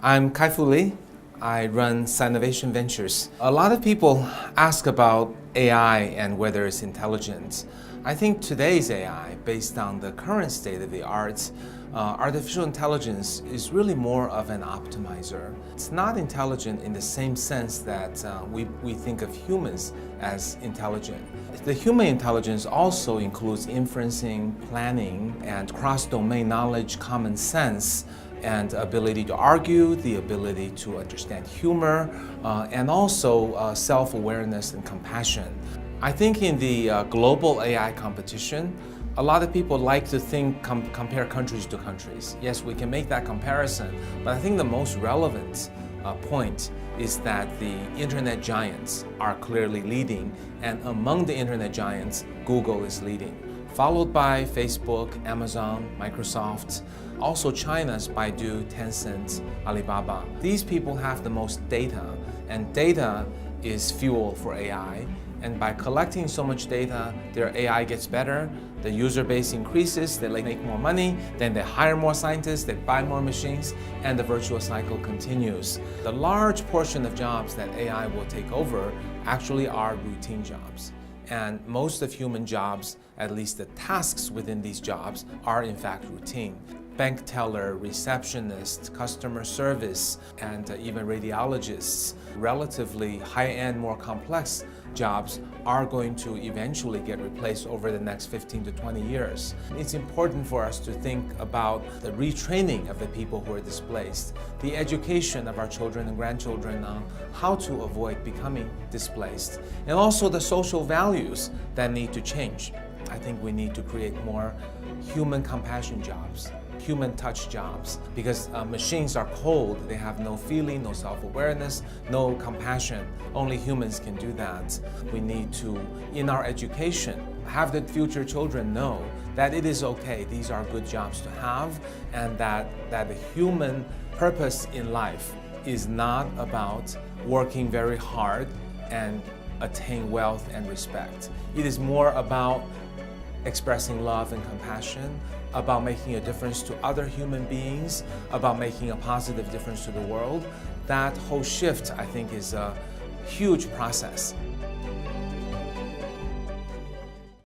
I'm Kai-Fu Lee. I run Sinovation Ventures. A lot of people ask about AI and whether it's intelligent. I think today's AI, based on the current state of the art, artificial intelligence is really more of an optimizer. It's not intelligent in the same sense that we think of humans as intelligent. The human intelligence also includes inferencing, planning, and cross-domain knowledge, common sense, and ability to argue, the ability to understand humor, and also self-awareness and compassion. I think in the global AI competition, a lot of people like to compare countries to countries. Yes, we can make that comparison, but I think the most relevant point is that the internet giants are clearly leading, and among the internet giants, Google is leading, followed by Facebook, Amazon, Microsoft, also China's Baidu, Tencent, Alibaba. These people have the most data, and data is fuel for AI. And by collecting so much data, their AI gets better, the user base increases, they make more money, then they hire more scientists, they buy more machines, and the virtuous cycle continues. The large portion of jobs that AI will take over actually are routine jobs. And most of human jobs, at least the tasks within these jobs, are in fact routine. Bank teller, receptionist, customer service, and even radiologists, relatively high-end, more complex jobs are going to eventually get replaced over the next 15 to 20 years. It's important for us to think about the retraining of the people who are displaced, the education of our children and grandchildren on how to avoid becoming displaced, and also the social values that need to change. I think we need to create more human compassion jobs, human touch jobs, because machines are cold, they have no feeling, no self-awareness, no compassion. Only humans can do that. We need to, in our education, have the future children know that it is okay, these are good jobs to have, and that the human purpose in life is not about working very hard and attain wealth and respect. It is more about expressing love and compassion, about making a difference to other human beings, about making a positive difference to the world. That whole shift, I think, is a huge process.